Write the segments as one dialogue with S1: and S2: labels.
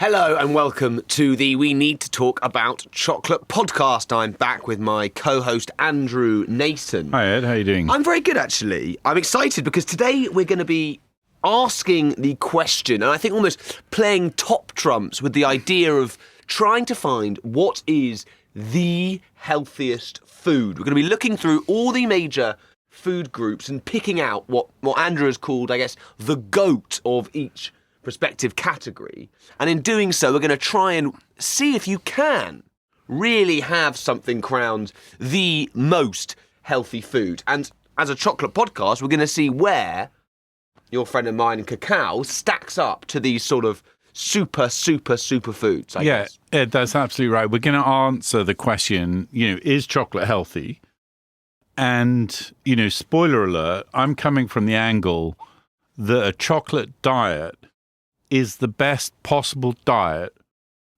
S1: Hello and welcome to the We Need to Talk About Chocolate podcast. I'm back with my co-host Andrew Nason.
S2: Hi Ed, how are you doing?
S1: I'm very good actually. I'm excited because today we're going to be asking the question, and I think almost playing top trumps with the idea of trying to find what is the healthiest food. We're going to be looking through all the major food groups and picking out what Andrew has called, I guess, the GOAT of each respective category. And in doing so, we're going to try and see if you can really have something crowned the most healthy food. And as a chocolate podcast, we're going to see where your friend of mine, cacao, stacks up to these sort of super foods, I guess.
S2: Ed, that's absolutely right. We're going to answer the question, is chocolate healthy? And, spoiler alert, I'm coming from the angle that a chocolate diet is the best possible diet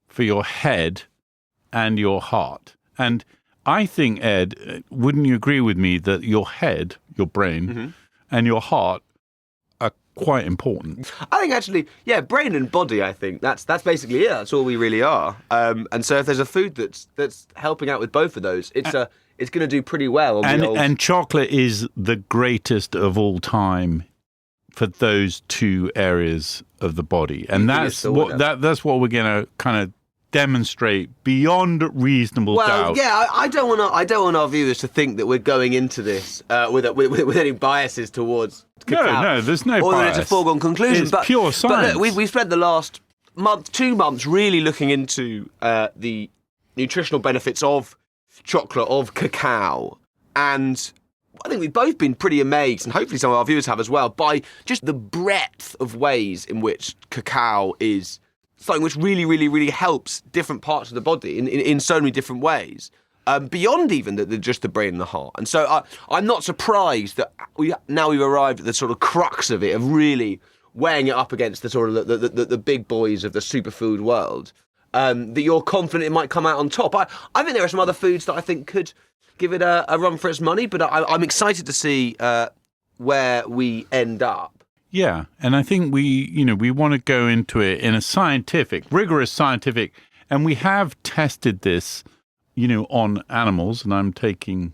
S2: for your head and your heart. And I think, Ed, wouldn't you agree with me that your head, your brain, and your heart are quite important?
S1: I think actually, brain and body, I think. That's basically it. That's all we really are. And so if there's a food that's helping out with both of those, it's going to do pretty well.
S2: And chocolate is the greatest of all time for those two areas of the body, and that's what we're going to kind of demonstrate beyond reasonable doubt.
S1: Yeah, I don't want our viewers to think that we're going into this with any biases towards cacao.
S2: No, there's no bias.
S1: Or that it's a foregone conclusion.
S2: It's pure science.
S1: But look, we've spent the last 2 months really looking into the nutritional benefits of chocolate, of cacao, and I think we've both been pretty amazed, and hopefully some of our viewers have as well, by just the breadth of ways in which cacao is something which really helps different parts of the body in so many different ways, beyond even just the brain and the heart. And so I'm not surprised that we've arrived at the sort of crux of it, of really weighing it up against the sort of the big boys of the superfood world, that you're confident it might come out on top. I think there are some other foods that I think could give it a run for its money, but I'm excited to see where we end up.
S2: Yeah, and I think we want to go into it in a rigorous scientific, and we have tested this, on animals, and I'm taking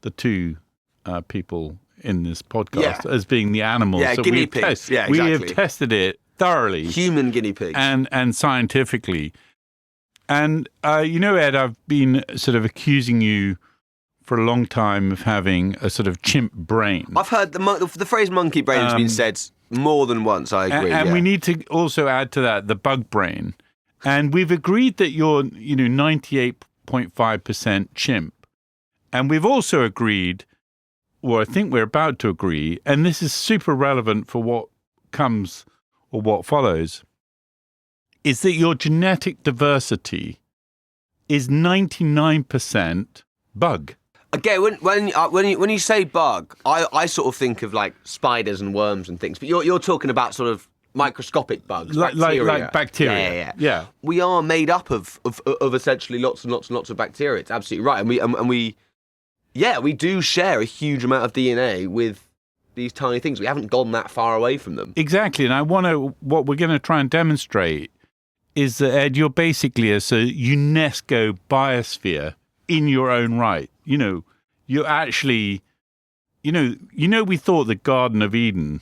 S2: the two people in this podcast as being the animals.
S1: Yeah,
S2: so
S1: guinea pigs. Exactly.
S2: We have tested it thoroughly.
S1: Human guinea pigs.
S2: And scientifically. And, Ed, I've been sort of accusing you for a long time of having a sort of chimp brain.
S1: I've heard the phrase monkey brain has been said more than once, I agree.
S2: And we need to also add to that the bug brain. And we've agreed that you're, 98.5% chimp. And we've also agreed, or I think we're about to agree, and this is super relevant for what comes or what follows, is that your genetic diversity is 99% bug.
S1: Again, when you say bug, I sort of think of like spiders and worms and things, but you're talking about sort of microscopic bugs,
S2: like bacteria.
S1: Yeah. We are made up of essentially lots and lots of bacteria. It's absolutely right, and we do share a huge amount of DNA with these tiny things. We haven't gone that far away from them.
S2: Exactly, and what we're going to try and demonstrate is that, Ed, you're basically a UNESCO biosphere in your own right. You're actually, we thought the Garden of Eden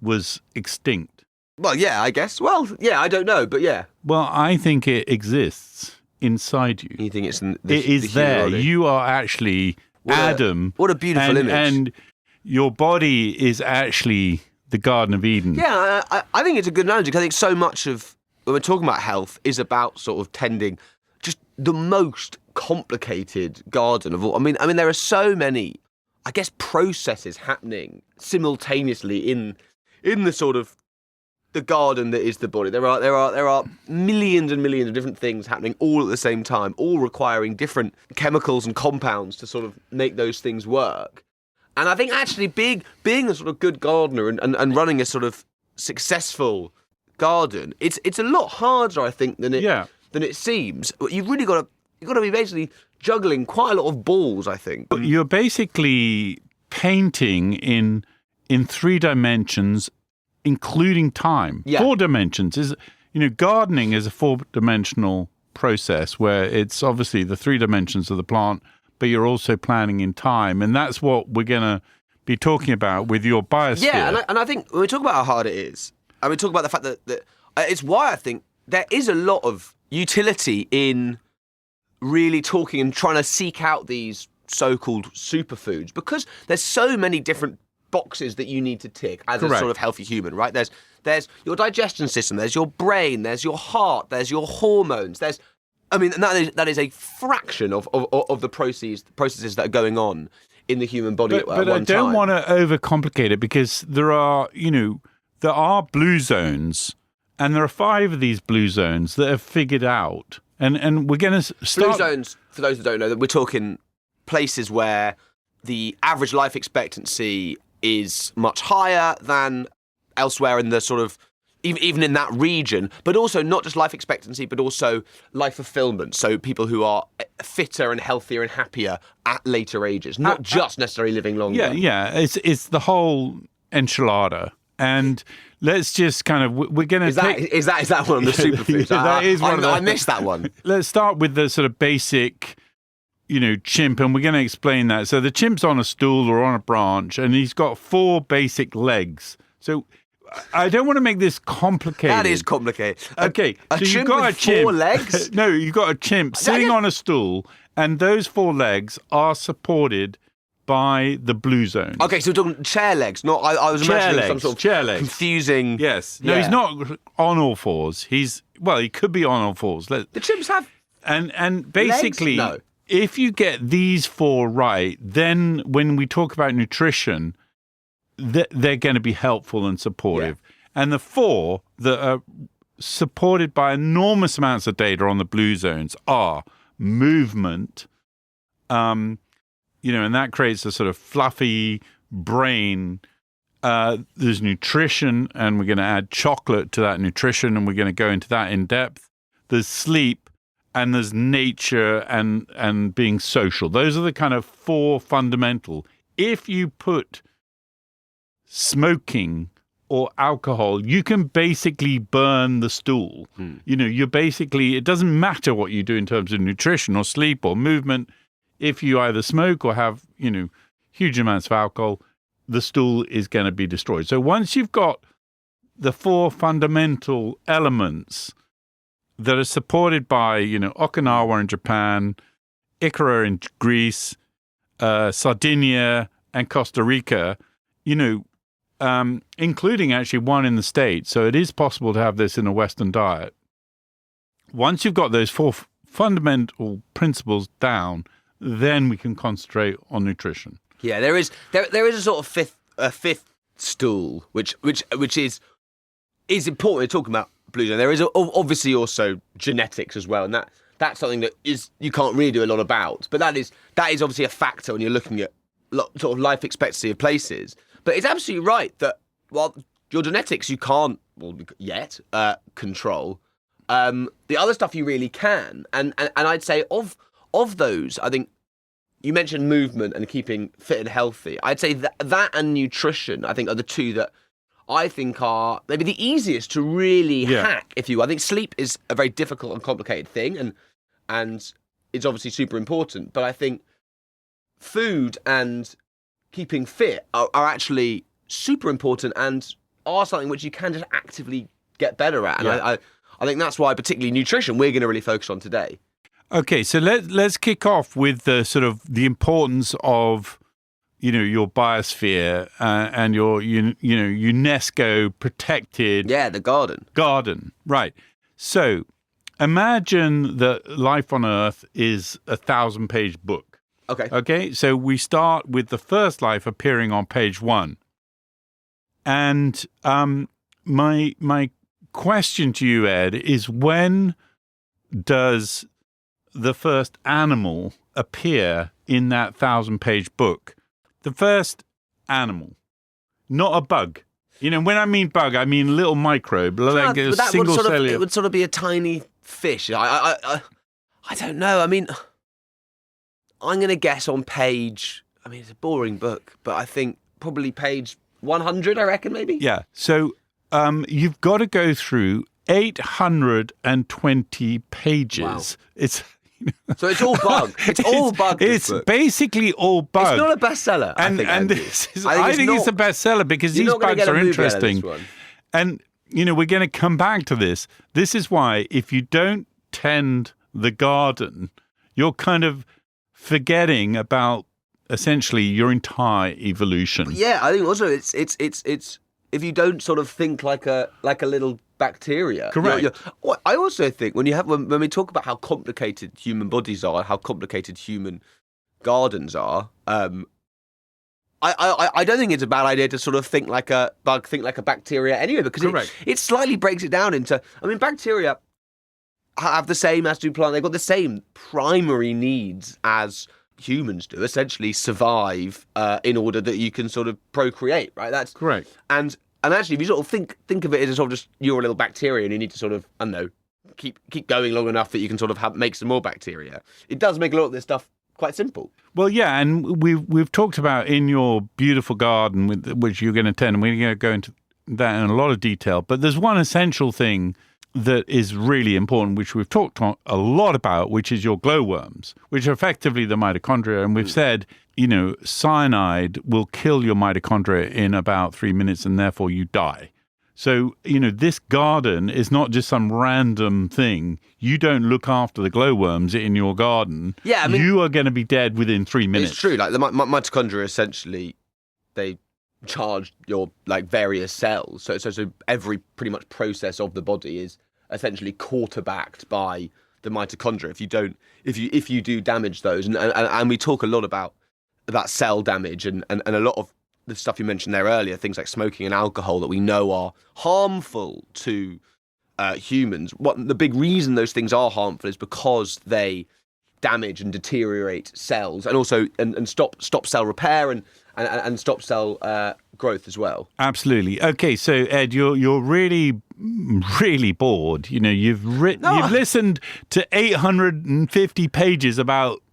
S2: was extinct.
S1: Well, yeah, I guess. Well, yeah, I don't know, but yeah.
S2: Well, I think it exists inside you.
S1: You think it's it
S2: is there. Body. You are actually Adam.
S1: What a beautiful image.
S2: And your body is actually the Garden of Eden.
S1: Yeah, I think it's a good analogy, because I think so much of, when we're talking about health, is about sort of tending just the most complicated garden of all. I mean, there are so many, I guess, processes happening simultaneously in the sort of the garden that is the body. There are millions and millions of different things happening all at the same time, all requiring different chemicals and compounds to sort of make those things work. And I think actually being a sort of good gardener and running a sort of successful garden, it's a lot harder, I think, than it seems. You've really got to be basically juggling quite a lot of balls, I think.
S2: You're basically painting in 3 dimensions, including time. 4 dimensions gardening is a 4-dimensional process where it's obviously the 3 dimensions of the plant, but you're also planning in time. And that's what we're going to be talking about with your biosphere.
S1: Yeah, and I think when we talk about how hard it is, and we talk about the fact that it's why I think there is a lot of utility in really talking and trying to seek out these so-called superfoods, because there's so many different boxes that you need to tick as
S2: Correct.
S1: a sort of healthy human, right? There's your digestion system, there's your brain, there's your heart, there's your hormones, and that is a fraction of the processes that are going on in the human body at one time.
S2: But I don't want to overcomplicate it, because there are blue zones, and there are 5 of these blue zones that are figured out. And we're going to start...
S1: Blue zones, for those that don't know, that we're talking places where the average life expectancy is much higher than elsewhere in the sort of, even in that region, but also not just life expectancy, but also life fulfillment. So people who are fitter and healthier and happier at later ages, not just necessarily living longer.
S2: Yeah. It's the whole enchilada. And let's just kind of, we're going to
S1: Is that one of the superfoods?
S2: That is one of them.
S1: I missed that one.
S2: Let's start with the sort of basic, chimp, and we're going to explain that. So the chimp's on a stool or on a branch, and he's got 4 basic legs. So I don't want to make this complicated.
S1: That is complicated.
S2: Okay,
S1: a
S2: so
S1: chimp
S2: you've got
S1: with
S2: a chimp.
S1: 4 legs?
S2: No, you've got a chimp sitting on a stool, and those 4 legs are supported by the blue zone.
S1: Okay, so we're talking chair legs, not. I was imagining some sort of
S2: chair legs.
S1: confusing.
S2: Yes, no, he's not on all 4s. He could be on all 4s.
S1: The chimps have
S2: and basically,
S1: legs? No.
S2: If you get these 4 right, then when we talk about nutrition, they're going to be helpful and supportive. Yeah. And the 4 that are supported by enormous amounts of data on the blue zones are movement, and that creates a sort of fluffy brain. There's nutrition, and we're going to add chocolate to that nutrition, and we're going to go into that in depth. There's sleep, and there's nature and being social. Those are the kind of 4 fundamental. If you put smoking or alcohol, you can basically burn the stool. You're basically, it doesn't matter what you do in terms of nutrition or sleep or movement. If you either smoke or have, huge amounts of alcohol, the stool is going to be destroyed. So once you've got the 4 fundamental elements that are supported by, Okinawa in Japan, Ikara in Greece, Sardinia, and Costa Rica, including actually one in the States. So it is possible to have this in a Western diet. Once you've got those 4 fundamental principles down, then we can concentrate on nutrition.
S1: Yeah, there is a sort of fifth stool, which is important. We're talking about blue zone. There is obviously also genetics as well, and that's something that you can't really do a lot about. But that is obviously a factor when you're looking at sort of life expectancy of places. But it's absolutely right that while your genetics you can't yet control, the other stuff you really can. And I'd say of those, I think you mentioned movement and keeping fit and healthy. I'd say that and nutrition, I think, are the 2 that I think are maybe the easiest to really hack, if you will. I think sleep is a very difficult and complicated thing, and it's obviously super important. But I think food and keeping fit are actually super important and are something which you can just actively get better at. And I think that's why, particularly nutrition, we're going to really focus on today.
S2: Okay, so let's kick off with the sort of the importance of, your biosphere and your, UNESCO protected...
S1: Yeah, the garden.
S2: Garden, right. So imagine that life on Earth is a 1,000-page book. Okay, so we start with the first life appearing on page 1. And my question to you, Ed, is when does the first animal appear in that 1,000-page book? The first animal, not a bug. When I mean bug, I mean little microbe, like a single cellular.
S1: It would sort of be a tiny fish. I don't know. I mean, I'm going to guess on page. I mean, it's a boring book, but I think probably page 100. I reckon maybe.
S2: Yeah. So you've got to go through 820 pages.
S1: Wow.
S2: It's
S1: So it's all bug. It's all bug. This
S2: It's
S1: book.
S2: basically all bug.
S1: It's not a bestseller.
S2: And
S1: Andrew.
S2: this is, I think it's a bestseller because
S1: You're
S2: these
S1: not gonna
S2: bugs
S1: get a
S2: are
S1: movie out of
S2: interesting.
S1: this one.
S2: And, we're going to come back to this. This is why if you don't tend the garden, you're kind of forgetting about essentially your entire evolution.
S1: But yeah, I think also it's if you don't sort of think like a little bacteria.
S2: Correct.
S1: I also think when we talk about how complicated human bodies are, how complicated human gardens are, I don't think it's a bad idea to sort of think like a bug, think like a bacteria anyway, because it slightly breaks it down into. I mean, bacteria have the same as do plants. They've got the same primary needs as humans do, essentially survive in order that you can sort of procreate, right? That's
S2: correct.
S1: And actually, if you sort of think of it as sort of just you're a little bacteria and you need to sort of, I don't know, keep going long enough that you can sort of make some more bacteria, it does make a lot of this stuff quite simple.
S2: Well, yeah, and we've talked about in your beautiful garden, which you're going to tend, and we're going to go into that in a lot of detail, but there's one essential thing that is really important, which we've talked a lot about, which is your glowworms, which are effectively the mitochondria. And we've said, cyanide will kill your mitochondria in about 3 minutes and therefore you die. So, this garden is not just some random thing. You don't look after the glowworms in your garden.
S1: Yeah, I mean,
S2: you are going to be dead within 3 minutes.
S1: It's true. Like the mitochondria, essentially, they charge your various cells. So every pretty much process of the body is essentially quarterbacked by the mitochondria. If you do damage those, and we talk a lot about cell damage and a lot of the stuff you mentioned there earlier, things like smoking and alcohol that we know are harmful to humans. What the big reason those things are harmful is because they damage and deteriorate cells, and also and stop cell repair and stop cell growth as well.
S2: Absolutely. Okay, so Ed, you're really bored. You've listened to 850 pages about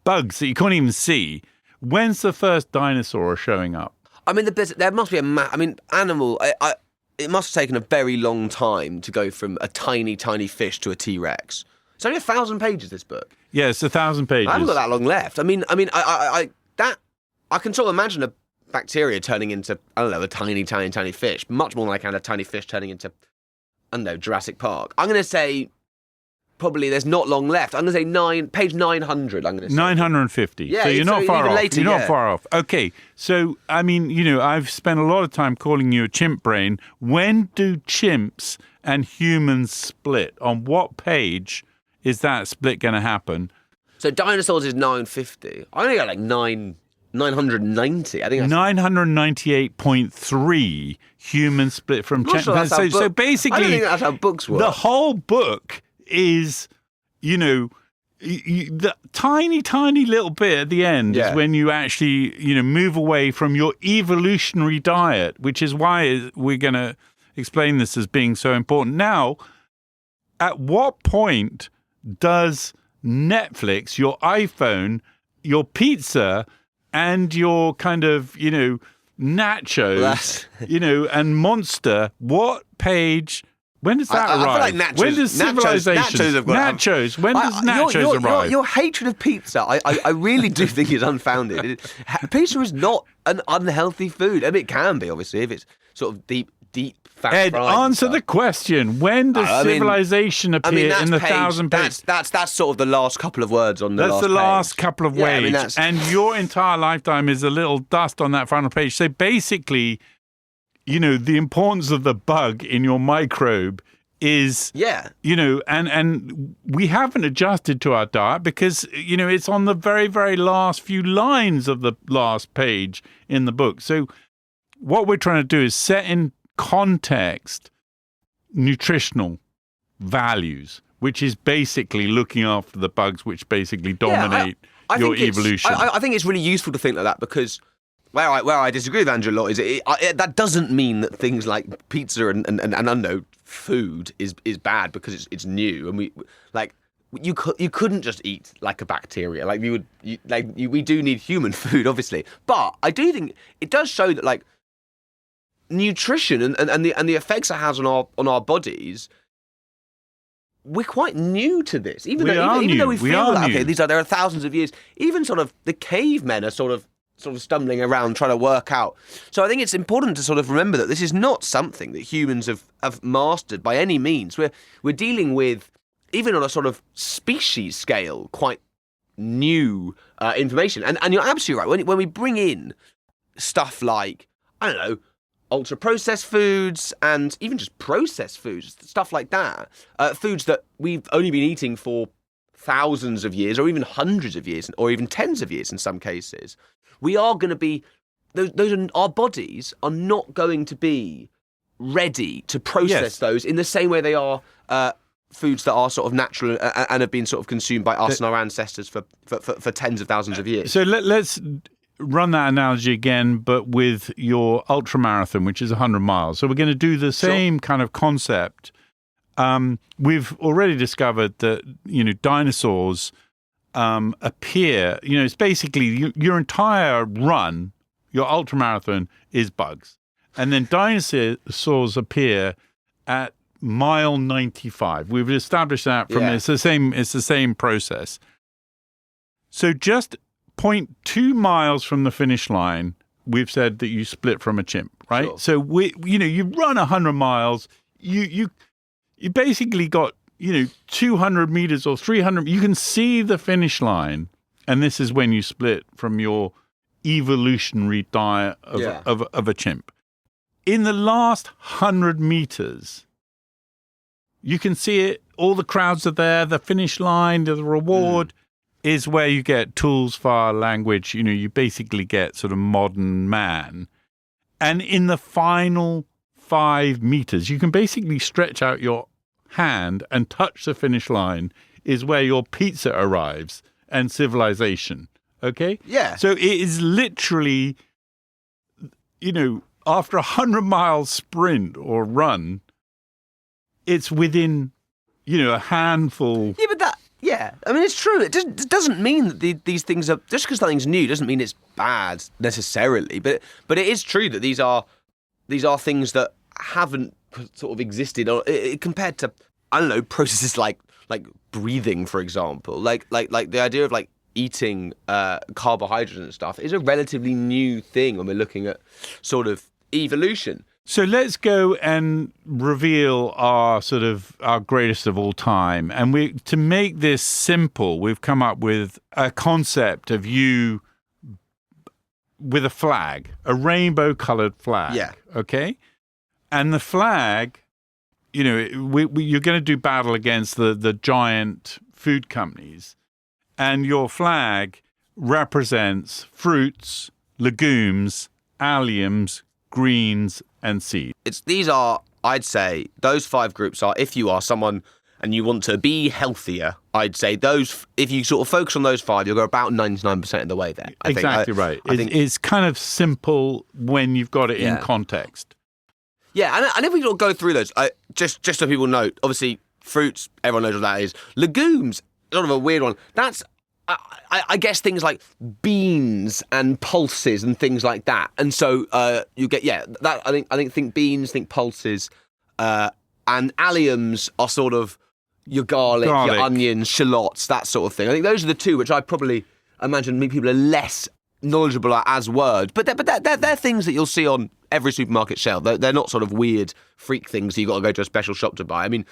S2: bugs that you can't even see. When's the first dinosaur showing up?
S1: I mean, there must be animal. It must have taken a very long time to go from a tiny fish to a T-Rex. It's only 1,000 pages, this book.
S2: Yeah, it's 1,000 pages.
S1: I haven't got that long left. I can sort of imagine a bacteria turning into, I don't know, a tiny fish, much more like a tiny fish turning into, I don't know, Jurassic Park. I'm going to say probably there's not long left. I'm going to say page 900, I'm going to say.
S2: 950.
S1: Yeah,
S2: so you're not far off.
S1: Later,
S2: you're not far off. Okay, so, I mean, I've spent a lot of time calling you a chimp brain. When do chimps and humans split? On what page is that split going to happen?
S1: So dinosaurs is 950. I only got 990. I think that's
S2: 998.3 human split from chimps.
S1: Sure
S2: So basically,
S1: I don't think that's how books work.
S2: The whole book is, the tiny little bit at the end is when you actually, move away from your evolutionary diet, which is why we're going to explain this as being so important. Now, at what point does Netflix, your iPhone, your pizza, and your kind of, nachos, and Monster, what page? When does that arrive?
S1: I feel like
S2: when does civilization? Nachos. When does nachos arrive?
S1: Your hatred of pizza, I really do think is unfounded. Pizza is not an unhealthy food. I mean, it can be, obviously, if it's sort of deep fat
S2: Ed,
S1: fried
S2: answer the question. When does civilization appear in the 1,000 pages?
S1: That's sort of the last couple of words on the last page.
S2: That's the last couple of words. And your entire lifetime is a little dust on that final page. So basically, the importance of the bug in your microbe is, and we haven't adjusted to our diet because, it's on the very, very last few lines of the last page in the book. So what we're trying to do is set in context nutritional values, which is basically looking after the bugs which basically dominate your evolution.
S1: I think it's really useful to think like that because where I disagree with Andrew a lot is that doesn't mean that things like pizza and unknown food is bad because it's new and you couldn't just eat like a bacteria. We do need human food, obviously, but I do think it does show that nutrition and the effects it has on our bodies, we're quite new to this. Even though we feel like, okay, there are thousands of years. Even sort of the cavemen are sort of stumbling around trying to work out. So I think it's important to sort of remember that this is not something that humans have mastered by any means. We're dealing with, even on a sort of species scale, quite new information. And you're absolutely right. When we bring in stuff like, I don't know, ultra-processed foods and even just processed foods, stuff like that, foods that we've only been eating for thousands of years or even hundreds of years or even tens of years in some cases, we are going to be, our bodies are not going to be ready to process those in the same way they are foods that are sort of natural and have been sort of consumed by us and our ancestors for tens of thousands of years.
S2: So let's run that analogy again, but with your ultramarathon, which is 100 miles. So we're going to do the same kind of concept. We've already discovered that, dinosaurs appear, it's basically your entire run, your ultramarathon is bugs. And then dinosaurs appear at mile 95. We've established that from it's the same process. So just 0.2 miles from the finish line, we've said that you split from a chimp, right? Sure. So you run 100 miles, you basically got 200 meters or 300. You can see the finish line, and this is when you split from your evolutionary diet of a chimp. In the last 100 meters, you can see it. All the crowds are there. The finish line, the reward. Is where you get tools, fire, language, you basically get sort of modern man. And in the final 5 meters, you can basically stretch out your hand and touch the finish line is where your pizza arrives and civilization. Okay?
S1: Yeah.
S2: So it is literally, after 100-mile sprint or run, it's within, a handful.
S1: Yeah, but yeah, I mean, it's true. It doesn't mean that these things are, just because something's new doesn't mean it's bad necessarily. But it is true that these are things that haven't sort of existed or compared to, I don't know, processes like breathing, for example. Like the idea of like eating carbohydrates and stuff is a relatively new thing when we're looking at sort of evolution.
S2: So let's go and reveal our greatest of all time. And to make this simple, we've come up with a concept of you with a flag, a rainbow-colored flag.
S1: Yeah.
S2: Okay? And the flag, you're going to do battle against the giant food companies. And your flag represents fruits, legumes, alliums, greens, and seeds.
S1: These are, I'd say, those 5 groups are, if you are someone and you want to be healthier, I'd say those, if you sort of focus on those 5, you'll go about 99% of the way there.
S2: Exactly right. It's kind of simple when you've got it in context.
S1: Yeah, and if we go through those, just so people know, obviously, fruits, everyone knows what that is. Legumes, sort of a weird one. That's, I guess, things like beans and pulses and things like that. And so you get, that I think beans, think pulses, and alliums are sort of your garlic, your onions, shallots, that sort of thing. I think those are the 2 which I probably imagine people are less knowledgeable as words. But they're things that you'll see on every supermarket shelf. They're not sort of weird freak things that you've got to go to a special shop to buy. I mean,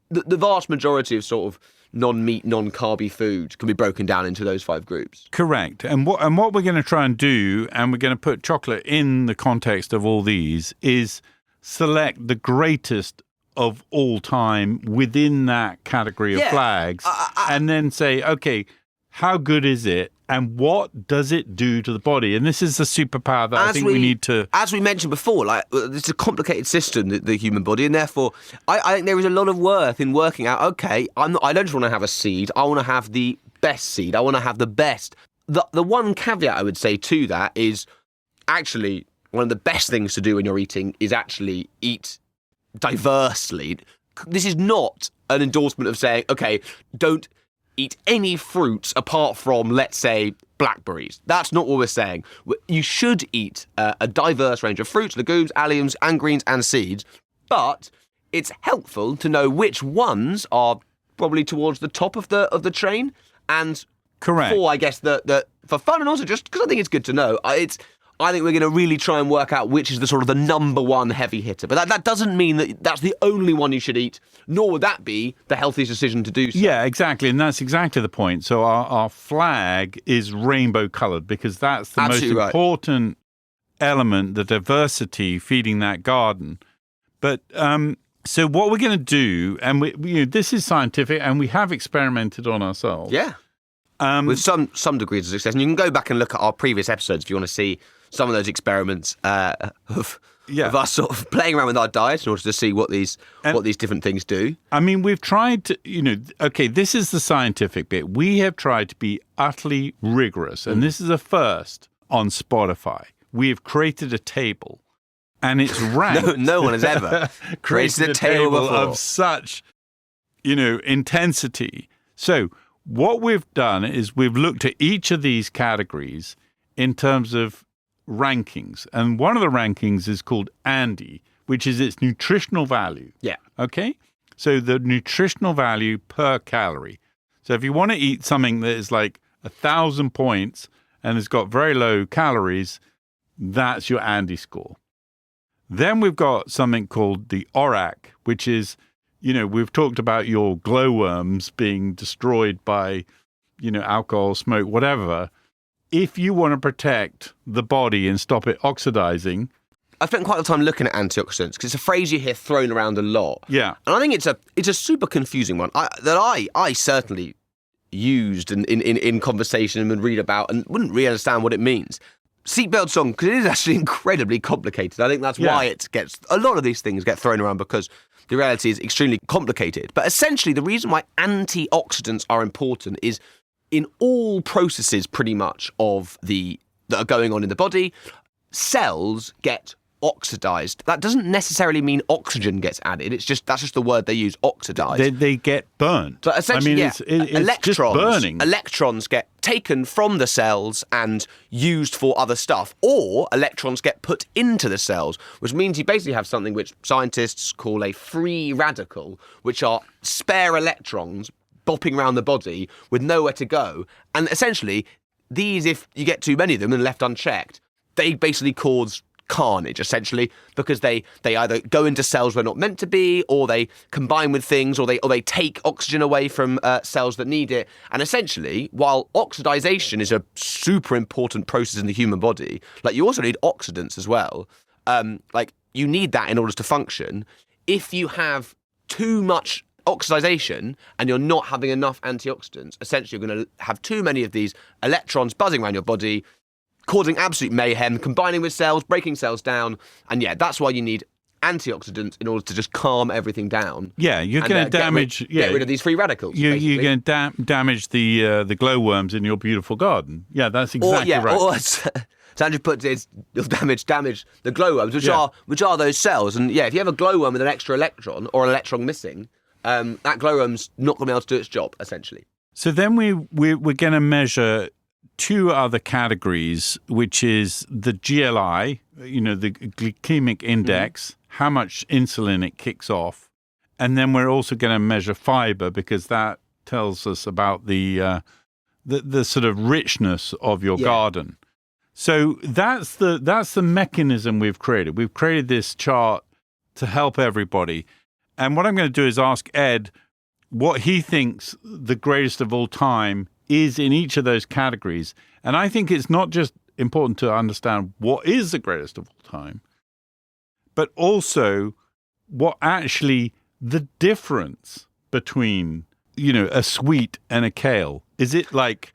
S1: the vast majority of sort of non-meat, non-carby food can be broken down into those 5 groups.
S2: Correct. And what we're going to try and do, and we're going to put chocolate in the context of all these, is select the greatest of all time within that category of flags, and then say, okay, how good is it? And what does it do to the body? And this is the superpower that I think we need to...
S1: As we mentioned before, it's a complicated system, the human body, and therefore I think there is a lot of worth in working out, okay, I don't just want to have a seed, I want to have the best seed, I want to have the best. The one caveat I would say to that is actually one of the best things to do when you're eating is actually eat diversely. This is not an endorsement of saying, okay, don't eat any fruits apart from, let's say, blackberries. That's not what we're saying. You should eat a diverse range of fruits, legumes, alliums, and greens and seeds, but it's helpful to know which ones are probably towards the top of the train, and
S2: Correct.
S1: for, I guess, for fun, and also just because I think it's good to know. I think we're going to really try and work out which is the sort of the number one heavy hitter. But that doesn't mean that that's the only one you should eat, nor would that be the healthiest decision to do so.
S2: Yeah, exactly. And that's exactly the point. So our flag is rainbow coloured because that's the
S1: Absolutely
S2: most
S1: right.
S2: important element, the diversity feeding that garden. But so what we're going to do, and this is scientific, and we have experimented on ourselves.
S1: Yeah. With some degrees of success. And you can go back and look at our previous episodes if you want to see some of those experiments of us sort of playing around with our diets in order to see what these different things do.
S2: I mean, we've tried to, okay, this is the scientific bit. We have tried to be utterly rigorous, and this is a first on Spotify. We have created a table, and it's ranked.
S1: No one has ever created a table before.
S2: Of such, intensity. So what we've done is we've looked at each of these categories in terms of rankings. And one of the rankings is called ANDI, which is its nutritional value.
S1: Yeah.
S2: Okay? So the nutritional value per calorie. So if you want to eat something that is like 1,000 points and has got very low calories, that's your ANDI score. Then we've got something called the ORAC, which is, we've talked about your glowworms being destroyed by, alcohol, smoke, whatever. If you want to protect the body and stop it oxidizing.
S1: I've spent quite a lot of time looking at antioxidants because it's a phrase you hear thrown around a lot.
S2: Yeah.
S1: And I think it's a super confusing one that I certainly used in conversation and read about and wouldn't really understand what it means. Seatbelts on, because it is actually incredibly complicated. I think that's why a lot of these things get thrown around, because the reality is extremely complicated. But essentially, the reason why antioxidants are important is in all processes pretty much that are going on in the body, cells get oxidized. That doesn't necessarily mean oxygen gets added. That's just the word they use, oxidized.
S2: They get burnt.
S1: But essentially,
S2: it's just burning.
S1: Electrons get taken from the cells and used for other stuff, or electrons get put into the cells, which means you basically have something which scientists call a free radical, which are spare electrons bopping around the body with nowhere to go. And essentially, these, if you get too many of them and left unchecked, they basically cause carnage, essentially, because they either go into cells where they're not meant to be, or they combine with things, or they take oxygen away from cells that need it. And essentially, while oxidization is a super important process in the human body, you also need oxidants as well. You need that in order to function. If you have too much oxidization and you're not having enough antioxidants, essentially you're going to have too many of these electrons buzzing around your body, causing absolute mayhem, combining with cells, breaking cells down. And that's why you need antioxidants in order to just calm everything down.
S2: Yeah, you're going to damage...
S1: Get rid of these free radicals.
S2: You're going to damage the glowworms in your beautiful garden. Yeah, that's exactly right.
S1: Or as Andrew puts it, you'll damage the glowworms, which are those cells. And if you have a glowworm with an extra electron or an electron missing, that glowworm's not going to be able to do its job, essentially.
S2: So then we're going to measure two other categories, which is the GLI, the glycemic index, how much insulin it kicks off. And then we're also going to measure fiber, because that tells us about the sort of richness of your garden. So that's the mechanism we've created. We've created this chart to help everybody. And what I'm going to do is ask Ed what he thinks the greatest of all time is in each of those categories. And I think it's not just important to understand what is the greatest of all time, but also what actually the difference between, a sweet and a kale. Is it like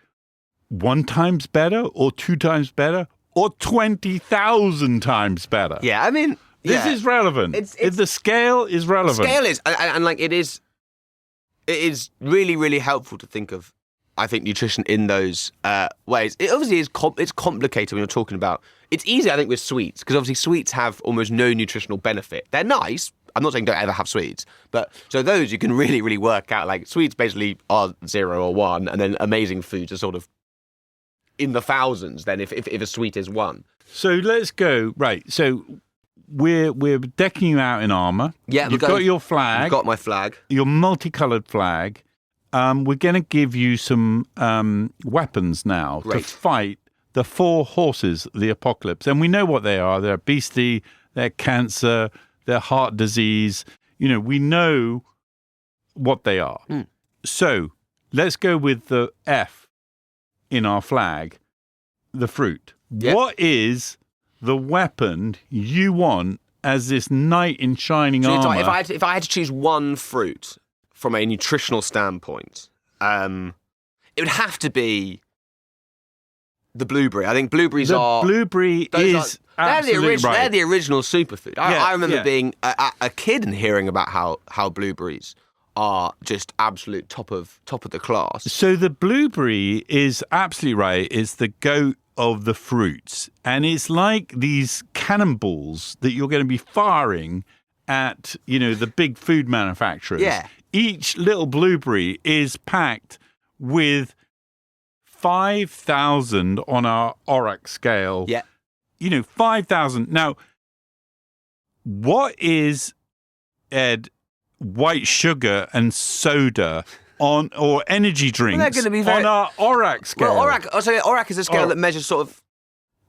S2: 1 times better, or 2 times better, or 20,000 times better?
S1: Yeah, I mean...
S2: This is relevant. The scale is relevant.
S1: Scale is, and it is really, really helpful to think of, I think, nutrition in those ways. It obviously is it's complicated when you're talking about... It's easy, I think, with sweets, because obviously sweets have almost no nutritional benefit. They're nice. I'm not saying don't ever have sweets, but so those you can really, really work out. Sweets basically are 0 or 1, and then amazing foods are sort of in the thousands then if a sweet is one.
S2: So let's go. Right. So we're decking you out in armour.
S1: Yeah,
S2: You've got your flag.
S1: I've got my flag.
S2: Your multicoloured flag. We're going to give you some weapons now to fight the 4 horses of the apocalypse. And we know what they are. They're obesity, they're cancer, they're heart disease. We know what they are. So let's go with the F in our flag, the fruit. Yep. What is the weapon you want as this knight in shining armour?
S1: If I had to choose one fruit from a nutritional standpoint, it would have to be the blueberry. I think blueberries are...
S2: Blueberry is absolutely right.
S1: They're the original superfood. I remember being a kid and hearing about how blueberries are just absolute top of the class.
S2: So the blueberry is absolutely right. It's the goat of the fruits. And it's like these cannonballs that you're going to be firing at, the big food manufacturers.
S1: Yeah.
S2: Each little blueberry is packed with 5,000 on our ORAC scale.
S1: Yeah.
S2: 5,000. Now, what is, Ed, white sugar and soda or energy drinks on our ORAC scale?
S1: Well, ORAC is a scale that measures sort of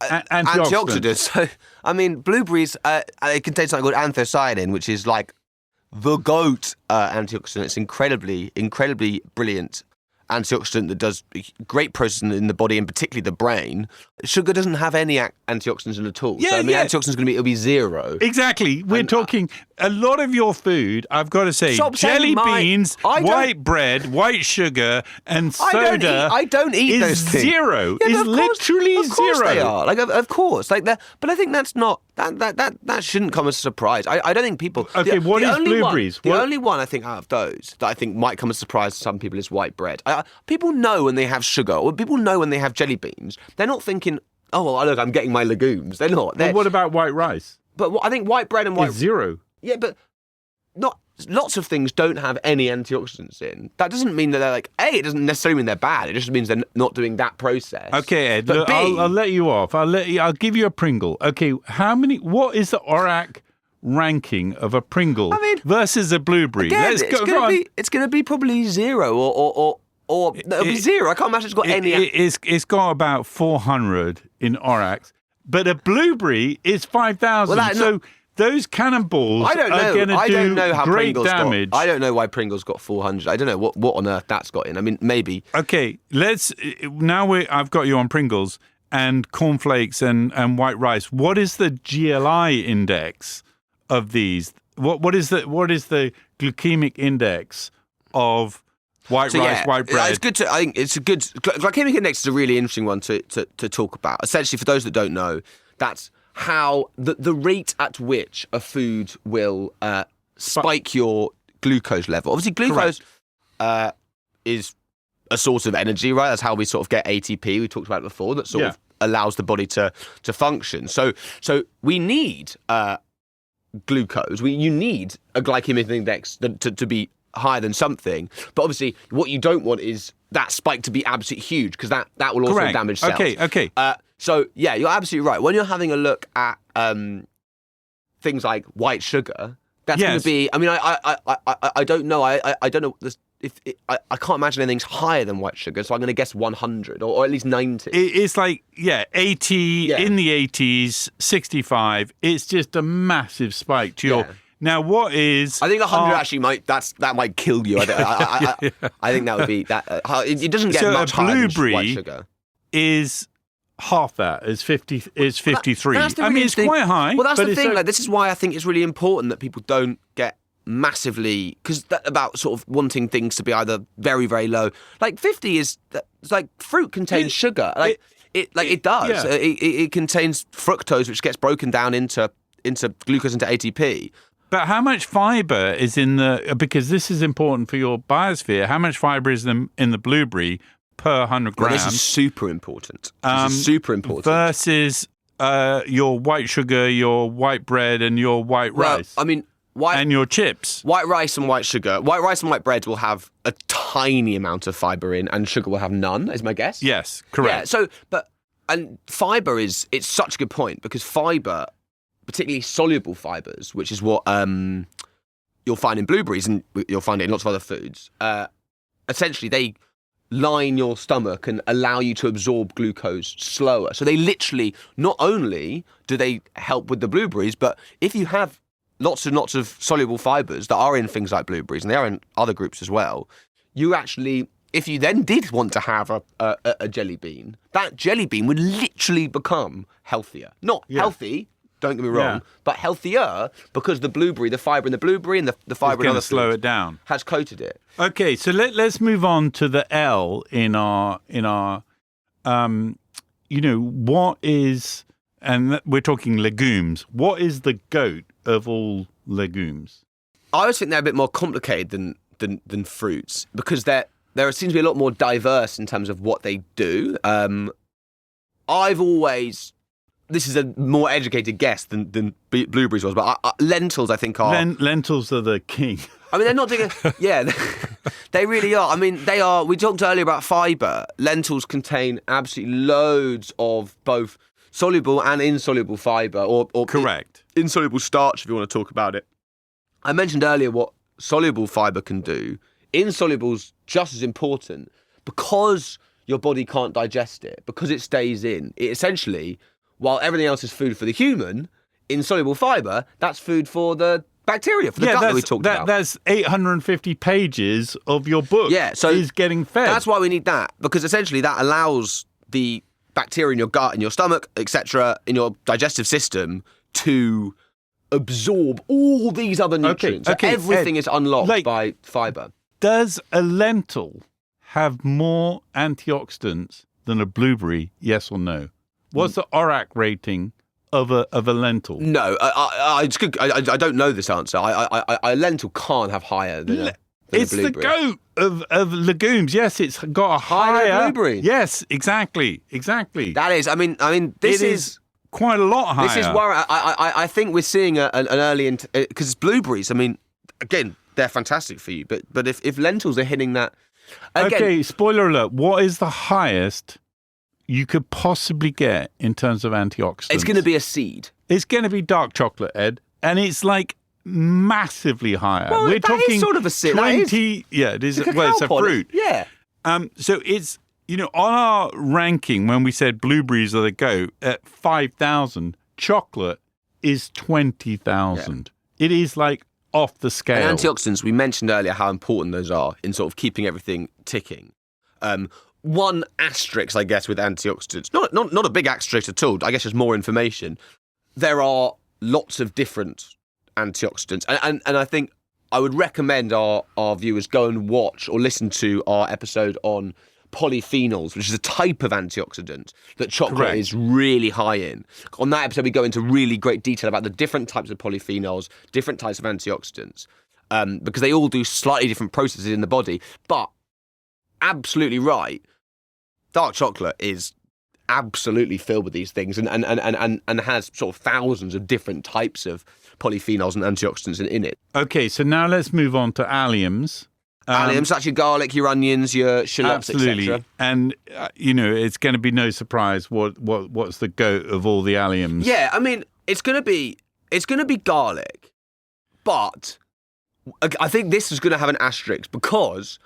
S1: antioxidants. So, I mean, blueberries, it contains something called anthocyanin, which is like the GOAT antioxidant. It's incredibly brilliant antioxidant that does great processing in the body and particularly the brain. Sugar doesn't have any antioxidants in it at all.
S2: Yeah,
S1: so antioxidants it'll be zero.
S2: Exactly. We're talking a lot of your food, I've got to say, jelly beans, white bread, white sugar, and soda.
S1: I don't eat those things.
S2: Zero. It's literally zero.
S1: Of course they are. Of course. But I think that's not that shouldn't come as a surprise. I don't think people.
S2: Okay, what is blueberries?
S1: The only one I think out of those that I think might come as a surprise to some people is white bread. People know when they have sugar, or people know when they have jelly beans. They're not thinking, oh, well, look, I'm getting my legumes. They're not.
S2: Well, what about white rice?
S1: But I think white bread and white...
S2: It's zero.
S1: Yeah, but lots of things don't have any antioxidants in. That doesn't mean that they're like... A, it doesn't necessarily mean they're bad. It just means they're not doing that process.
S2: Okay, Ed,
S1: but
S2: look,
S1: B,
S2: I'll let you off. I'll give you a Pringle. Okay, what is the ORAC ranking of a Pringle versus a blueberry?
S1: Again, it's going to be probably zero or it'll be zero. I can't imagine it's got any...
S2: It's got about 400 in ORACs, but a blueberry is 5,000. So those cannonballs are going to do great damage.
S1: I don't know why Pringles got 400. I don't know what on earth that's got in. I mean, maybe.
S2: Okay, I've got you on Pringles and cornflakes and white rice. What is the GLI index of these? What is the glycemic index of white rice, white bread?
S1: It's good I think it's a good... Glycemic index is a really interesting one to talk about. Essentially, for those that don't know, that's how the rate at which a food will spike your glucose level. Obviously, glucose is a source of energy, right? That's how we sort of get ATP. We talked about it before. That sort of allows the body to function. So we need glucose. You need a glycemic index to be higher than something. But obviously, what you don't want is that spike to be absolutely huge, because that will also damage cells.
S2: Okay.
S1: So, yeah, you're absolutely right. When you're having a look at things like white sugar, that's going to be... I mean, I don't know. I don't know... I can't imagine anything's higher than white sugar, so I'm going to guess 100 or at least 90.
S2: It's like, 80 in the 80s, 65. It's just a massive spike to your... Now, what is...
S1: I think 100 actually might kill you. I think that would be... It doesn't get much higher than white sugar.
S2: Is half that, is 53. I mean, it's quite high.
S1: Well, that's the thing. This is why I think it's really important that people don't get massively... Because about sort of wanting things to be either very, very low. Like 50 is... It's like fruit contains sugar. It does.
S2: Yeah.
S1: It contains fructose, which gets broken down into glucose, into ATP.
S2: But how much fibre is in the... Because this is important for your biosphere. How much fibre is in the blueberry per 100 grams?
S1: Well, this is super important.
S2: Versus your white sugar, your white bread, and your white rice.
S1: I mean...
S2: and your chips.
S1: White rice and white sugar. White rice and white bread will have a tiny amount of fibre in, and sugar will have none, is my guess.
S2: Yes, correct.
S1: Yeah, and fibre it's such a good point, because fibre, particularly soluble fibres, which is what you'll find in blueberries and you'll find it in lots of other foods, essentially they line your stomach and allow you to absorb glucose slower. So they literally, not only do they help with the blueberries, but if you have lots and lots of soluble fibres that are in things like blueberries, and they are in other groups as well, you actually, if you then did want to have a jelly bean, that jelly bean would literally become healthier. Not healthy, don't get me wrong, but healthier, because the fibre in the blueberry and the fibre in other
S2: slow
S1: foods
S2: it down.
S1: Has coated it.
S2: Okay, so let's move on to the L in our what is, and we're talking legumes. What is the GOAT of all legumes?
S1: I always think they're a bit more complicated than fruits, because there seems to be a lot more diverse in terms of what they do. This is a more educated guess than blueberries was, but lentils, I think, are...
S2: Lentils are the king.
S1: I mean, they're not doing they really are. I mean, they are... We talked earlier about fibre. Lentils contain absolutely loads of both soluble and insoluble fibre, or
S2: correct.
S1: Insoluble starch, if you want to talk about it. I mentioned earlier what soluble fibre can do. Insoluble's just as important, because your body can't digest it, because it stays in. It essentially... While everything else is food for the human, insoluble fibre, that's food for the bacteria, for the gut that we talked about.
S2: That's 850 pages of your book is getting fed.
S1: That's why we need that, because essentially that allows the bacteria in your gut, in your stomach, etc., in your digestive system to absorb all these other nutrients.
S2: Okay,
S1: so everything is unlocked by fibre.
S2: Does a lentil have more antioxidants than a blueberry, yes or no? What's the ORAC rating of a lentil?
S1: No, I don't know this answer. A lentil can't have higher than a
S2: it's
S1: blueberry.
S2: The GOAT of legumes. Yes, it's got a higher
S1: blueberry.
S2: Yes, exactly.
S1: That is. I mean, this is
S2: quite a lot higher.
S1: This is where I think we're seeing an early, because blueberries. I mean, again, they're fantastic for you, but if lentils are hitting that, again,
S2: okay. Spoiler alert: what is the highest you could possibly get in terms of antioxidants?
S1: It's going to be a seed.
S2: It's going to be dark chocolate, Ed, and it's like massively higher.
S1: Well,
S2: we're talking
S1: is sort of a seed.
S2: 20. Yeah, it is. Well, it's a fruit.
S1: Yeah.
S2: So it's on our ranking when we said blueberries are the GOAT at 5,000, chocolate is 20,000. Yeah. It is like off the scale.
S1: And antioxidants, we mentioned earlier how important those are in sort of keeping everything ticking. One asterisk, I guess, with antioxidants. Not a big asterisk at all. I guess just more information. There are lots of different antioxidants. And I think I would recommend our viewers go and watch or listen to our episode on polyphenols, which is a type of antioxidant that chocolate is really high in. On that episode, we go into really great detail about the different types of polyphenols, different types of antioxidants, because they all do slightly different processes in the body. But absolutely right, dark chocolate is absolutely filled with these things and has sort of thousands of different types of polyphenols and antioxidants in it.
S2: Okay, so now let's move on to alliums.
S1: Alliums, that's your garlic, your onions, your shallots,
S2: absolutely.
S1: etc.
S2: And it's going to be no surprise what's the GOAT of all the alliums.
S1: Yeah, I mean, it's going to be garlic, but I think this is going to have an asterisk, because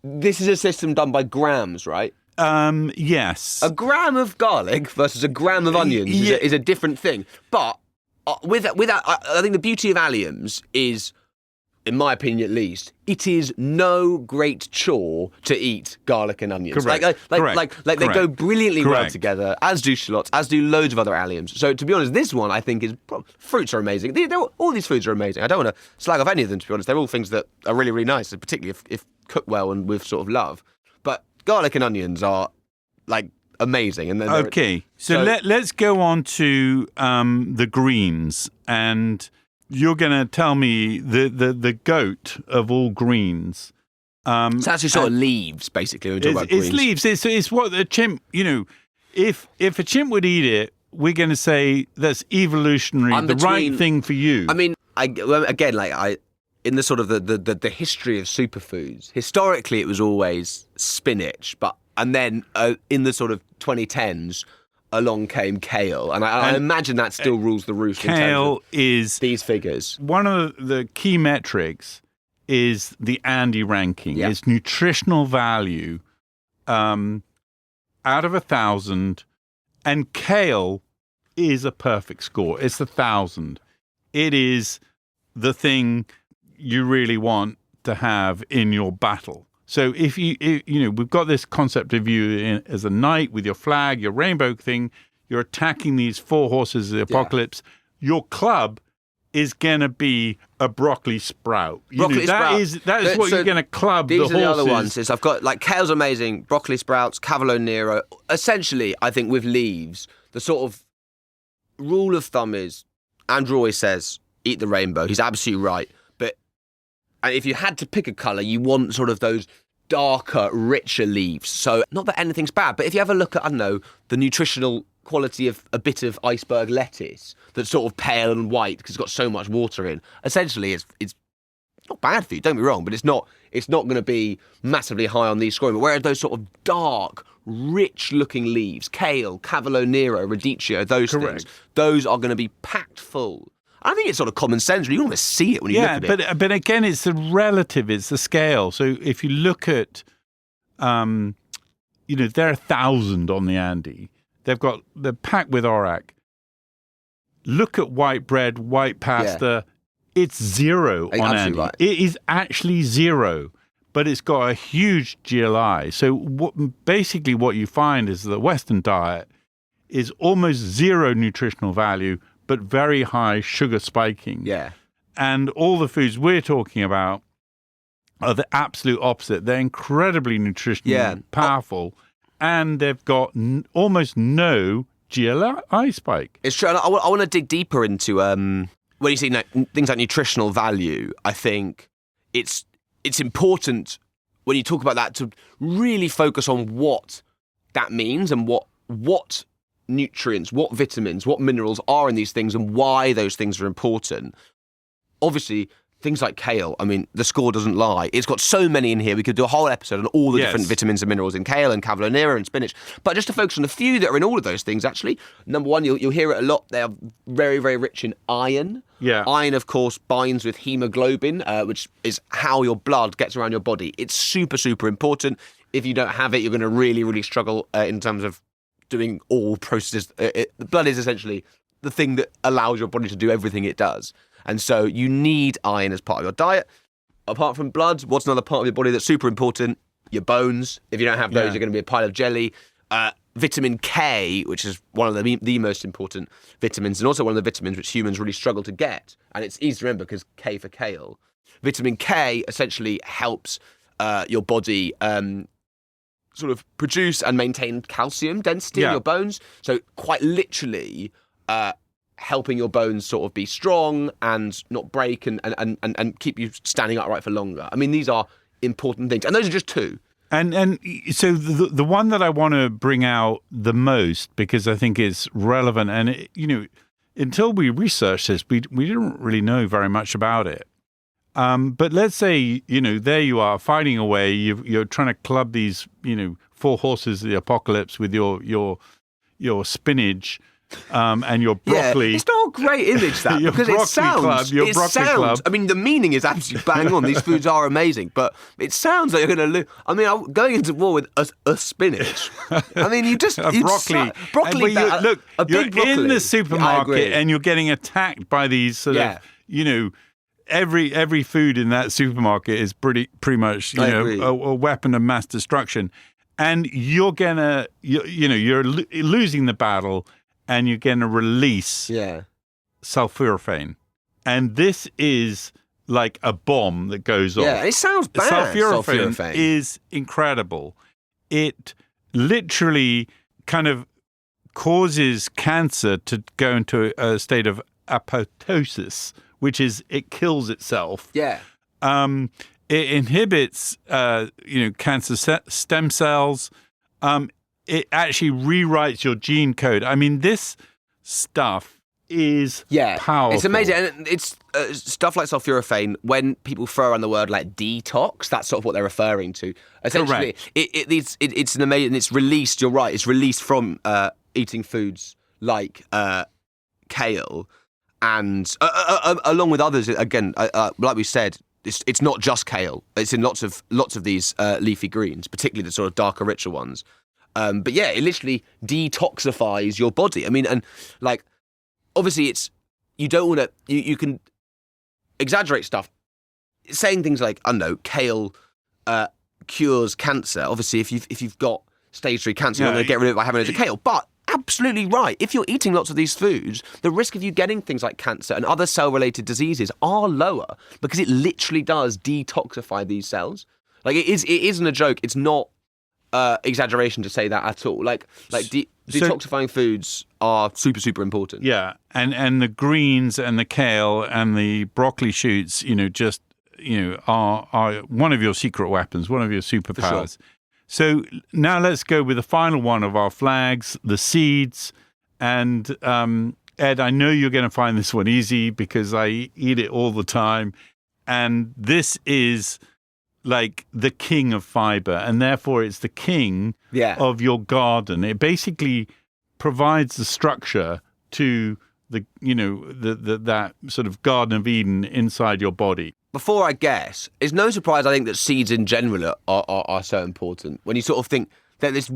S1: this is a system done by grams, right?
S2: Yes.
S1: A gram of garlic versus a gram of onions is a different thing. But with that, I think the beauty of alliums is, in my opinion at least, it is no great chore to eat garlic and onions.
S2: Correct.
S1: Like they go brilliantly well together, as do shallots, as do loads of other alliums. So to be honest, this one I think is fruits are amazing. All these foods are amazing. I don't want to slag off any of them, to be honest. They're all things that are really, really nice, particularly if cooked well and with sort of love. But garlic and onions are like amazing. And
S2: okay, so let's go on to the greens, and you're going to tell me the GOAT of all greens.
S1: It's actually sort of leaves, basically. When we talk about greens.
S2: It's leaves. It's what the chimp. If a chimp would eat it, we're going to say that's evolutionary, the right thing for you.
S1: I mean, in the sort of the history of superfoods, historically it was always spinach, and then in the sort of 2010s, along came kale, and I imagine that still rules the roost.
S2: Kale
S1: in terms of
S2: is
S1: these figures.
S2: One of the key metrics is the Andy ranking.
S1: Yeah.
S2: It's nutritional value out of 1,000, and kale is a perfect score. It's 1,000. It is the thing you really want to have in your battle. So if we've got this concept of you as a knight with your flag, your rainbow thing, you're attacking these 4 horses of the apocalypse. Your club is going to be a broccoli sprout. That is what you're going to club the horses.
S1: These are the other ones. I've got, like, kale's amazing, broccoli sprouts, cavolo nero. Essentially, I think with leaves, the sort of rule of thumb is, Andrew always says, eat the rainbow. He's absolutely right. And if you had to pick a colour, you want sort of those darker, richer leaves. So not that anything's bad, but if you have a look at, I don't know, the nutritional quality of a bit of iceberg lettuce that's sort of pale and white because it's got so much water in, essentially it's not bad for you, don't be wrong, but it's not going to be massively high on these scoring. But whereas those sort of dark, rich-looking leaves, kale, cavolo nero, radicchio, those things, those are going to be packed full. I think it's sort of common sense. You don't want to see it when you look at it.
S2: But again, it's the relative, it's the scale. So if you look at, there are 1,000 on the Andy. They're packed with ORAC. Look at white bread, white pasta. Yeah. It's 0 on Andy. Right. It is actually 0, but it's got a huge GLI. So basically what you find is the Western diet is almost 0 nutritional value, but very high sugar spiking.
S1: Yeah.
S2: And all the foods we're talking about are the absolute opposite. They're incredibly nutritionally powerful, and they've got almost no GLI spike.
S1: It's true. I want to dig deeper into when you see things like nutritional value. I think it's important when you talk about that to really focus on what that means and what nutrients, what vitamins, what minerals are in these things and why those things are important. Obviously, things like kale, I mean, the score doesn't lie. It's got so many in here. We could do a whole episode on all the different vitamins and minerals in kale and cavolo nero and spinach. But just to focus on a few that are in all of those things, actually. Number one, you'll hear it a lot. They are very, very rich in iron.
S2: Yeah.
S1: Iron, of course, binds with hemoglobin, which is how your blood gets around your body. It's super, super important. If you don't have it, you're going to really, really struggle in terms of doing all processes. The blood is essentially the thing that allows your body to do everything it does. And so you need iron as part of your diet. Apart from blood, what's another part of your body that's super important? Your bones. If you don't have those, you're going to be a pile of jelly. Vitamin K, which is one of the most important vitamins, and also one of the vitamins which humans really struggle to get. And it's easy to remember because K for kale. Vitamin K essentially helps your body sort of produce and maintain calcium density in your bones. So quite literally helping your bones sort of be strong and not break and keep you standing upright for longer. I mean, these are important things. And those are just two.
S2: And so the one that I want to bring out the most, because I think it's relevant, and until we researched this, we didn't really know very much about it. But let's say, there you are fighting away. You're trying to club these, 4 horses of the apocalypse with your spinach and your broccoli.
S1: Yeah, it's not a great image, that, because it sounds.
S2: Club.
S1: I mean, the meaning is absolutely bang on. These foods are amazing, but it sounds like you're going to lose. I mean, I'm going into war with a spinach. I mean,
S2: broccoli.
S1: Broccoli.
S2: Look,
S1: you're
S2: in the supermarket and you're getting attacked by these sort of, every food in that supermarket is pretty much a weapon of mass destruction, and you're losing the battle, and you're gonna release sulforaphane, and this is like a bomb that goes off.
S1: Yeah, it sounds bad.
S2: Sulforaphane is incredible. It literally kind of causes cancer to go into a state of apoptosis, which is it kills itself.
S1: Yeah.
S2: It inhibits, cancer stem cells. It actually rewrites your gene code. I mean, this stuff is powerful.
S1: It's amazing. And it's stuff like sulforaphane, when people throw around the word like detox, that's sort of what they're referring to. Essentially, it's an amazing, it's released, you're right, it's released from eating foods like kale and along with others, again, like we said, it's not just kale. It's in lots of these leafy greens, particularly the sort of darker, richer ones. But yeah, it literally detoxifies your body. I mean, and like, obviously you don't want to, you can exaggerate stuff. Saying things like, I don't know, kale cures cancer. Obviously, if you've got stage 3 cancer, you're going to get rid of it by having loads of kale. But absolutely right. If you're eating lots of these foods, the risk of you getting things like cancer and other cell-related diseases are lower because it literally does detoxify these cells. Like it isn't a joke. It's not exaggeration to say that at all. Detoxifying foods are super, super important.
S2: Yeah, and the greens and the kale and the broccoli shoots, are one of your secret weapons, one of your superpowers. So now let's go with the final one of our flags, the seeds. And Ed, I know you're going to find this one easy because I eat it all the time. And this is like the king of fiber, and therefore it's the king of your garden. It basically provides the structure to that sort of Garden of Eden inside your body.
S1: Before I guess, it's no surprise I think that seeds in general are so important. When you sort of think that this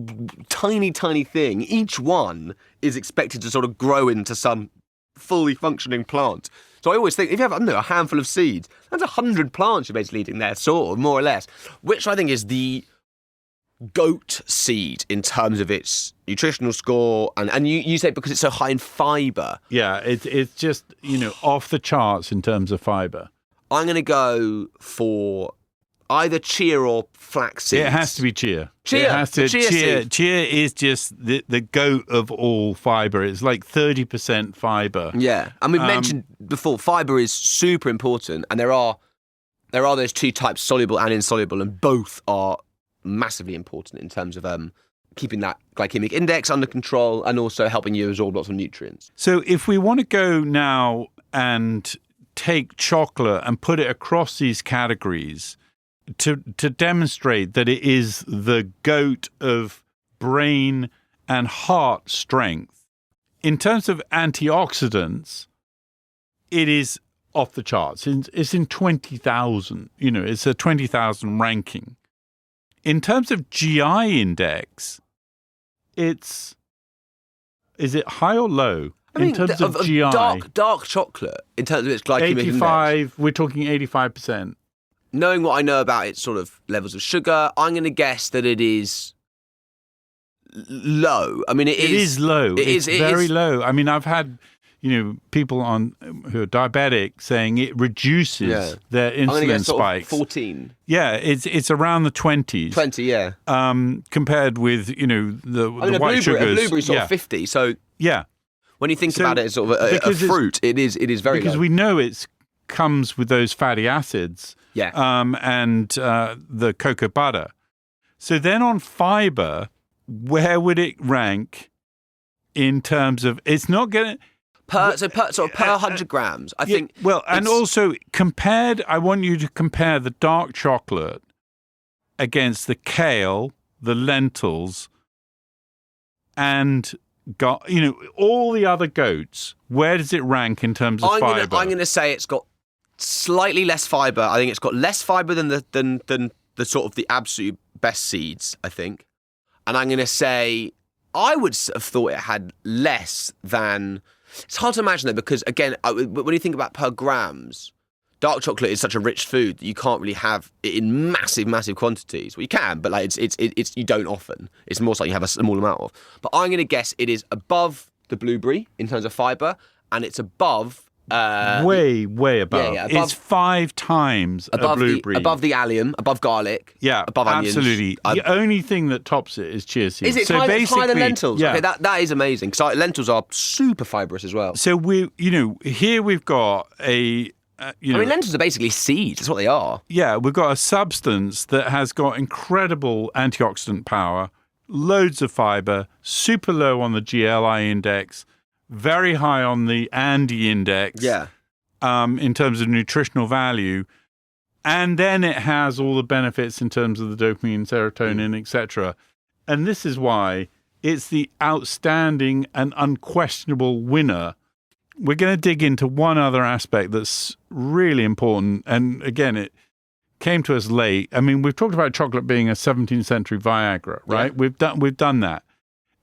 S1: tiny, tiny thing, each one is expected to sort of grow into some fully functioning plant. So I always think, if you have, a handful of seeds, that's 100 plants you're basically eating there, sort of, more or less, which I think is the goat seed in terms of its nutritional score. And you say because it's so high in fibre.
S2: Yeah, it's just, off the charts in terms of fibre.
S1: I'm going to go for either chia or flax seeds.
S2: It has to be chia.
S1: Chia
S2: is just the goat of all fibre. It's like 30% fibre.
S1: Yeah, and we've mentioned before, fibre is super important, and there are those two types, soluble and insoluble, and both are massively important in terms of keeping that glycemic index under control and also helping you absorb lots of nutrients.
S2: So if we want to go now and take chocolate and put it across these categories to demonstrate that it is the goat of brain and heart strength, in terms of antioxidants, it is off the charts. It's in 20,000. It's a 20,000 ranking. In terms of GI index, is it high or low? In terms of GI,
S1: dark chocolate, in terms of its glycemic
S2: 85,
S1: index.
S2: We're talking 85%.
S1: Knowing what I know about its sort of levels of sugar, I'm going to guess that it is low. I mean, it is
S2: low. It's very
S1: is
S2: low. I mean, I've had people who are diabetic saying it reduces their insulin spikes.
S1: 14.
S2: Yeah, it's around the 20s.
S1: 20, yeah.
S2: Compared with the white sugars.
S1: A blueberry sort of 50. So
S2: yeah.
S1: When you think about it as sort of a fruit, it is very
S2: because
S1: low.
S2: We know it comes with those fatty acids.
S1: Yeah.
S2: And the cocoa butter. So then on fiber, where would it rank in terms of? It's not going to.
S1: Per 100 grams, I think.
S2: Well, and also compared, I want you to compare the dark chocolate against the kale, the lentils, and all the other goats. Where does it rank in terms of fibre?
S1: I'm going to say it's got slightly less fibre. I think it's got less fibre than the sort of the absolute best seeds, I think. And I'm going to say I would have thought it had less than. It's hard to imagine though, because again, when you think about per grams, dark chocolate is such a rich food that you can't really have it in massive, massive quantities. Well, you can, but like it's you don't often. It's more like you have a small amount of. But I'm going to guess it is above the blueberry in terms of fibre, and it's above.
S2: Way above.
S1: Yeah,
S2: it's 5 times
S1: above
S2: a blueberry.
S1: Above the allium, above garlic.
S2: Yeah,
S1: above onions.
S2: Absolutely. The only thing that tops it is chia seeds.
S1: Is it higher than lentils?
S2: Yeah.
S1: Okay, that is amazing. Because lentils are super fibrous as well.
S2: So here we've got a.
S1: I mean, lentils are basically seeds. That's what they are.
S2: Yeah, we've got a substance that has got incredible antioxidant power, loads of fibre, super low on the GLI index, very high on the Andy index in terms of nutritional value. And then it has all the benefits in terms of the dopamine, serotonin, etc. And this is why it's the outstanding and unquestionable winner. We're going to dig into one other aspect that's really important. And again, it came to us late. I mean, we've talked about chocolate being a 17th century Viagra, right? Yeah. We've done that.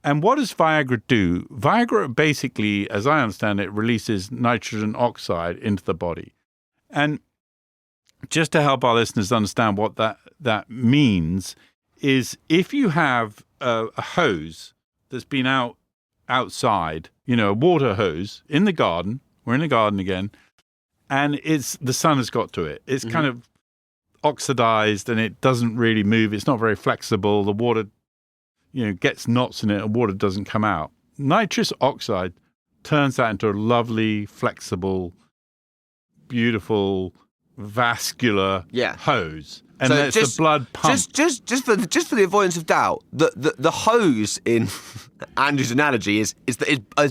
S2: And what does Viagra do? Viagra basically, as I understand it, releases nitrogen oxide into the body. And just to help our listeners understand what that means is if you have a hose that's been outside, a water hose in the garden, we're in the garden again, and the sun has got to it. It's kind of oxidized and it doesn't really move. It's not very flexible. The water, gets knots in it and water doesn't come out. Nitrous oxide turns that into a lovely, flexible, beautiful, vascular hose, and lets the blood pump.
S1: Just for the avoidance of doubt, the hose in Andrew's analogy is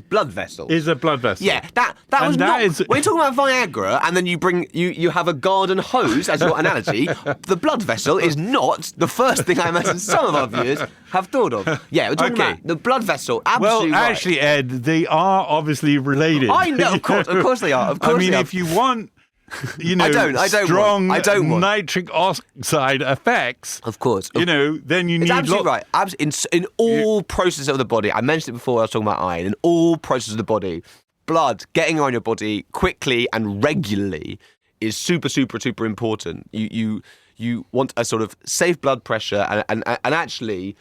S1: blood vessel.
S2: Is a blood vessel.
S1: Yeah, that was not. When you're talking about Viagra, and then you have a garden hose as your analogy, the blood vessel is not the first thing I imagine some of our viewers have thought of. Yeah, we're talking about the blood vessel. Absolutely.
S2: Well, actually, Ed, they are obviously related.
S1: I know, of course they are. Of course,
S2: if you want. Strong nitric oxide effects.
S1: Of course.
S2: Then you need.
S1: It's absolutely right. In all processes of the body, I mentioned it before when I was talking about iron, in all processes of the body, blood getting around your body quickly and regularly is super, super, super important. You want a sort of safe blood pressure and actually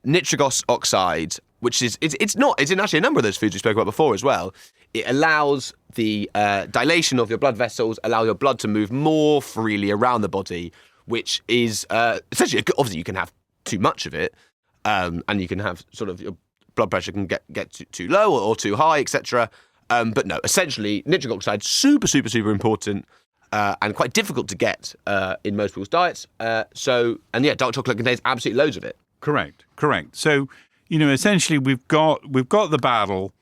S1: nitric oxide, which is it's in actually a number of those foods we spoke about before as well. It allows the dilation of your blood vessels, allow your blood to move more freely around the body, which is essentially, obviously you can have too much of it, and you can have sort of your blood pressure can get too low or too high, etc. But no, essentially nitric oxide, super, super, super important and quite difficult to get in most people's diets. Dark chocolate contains absolutely loads of it.
S2: Correct. So, essentially we've got the battle.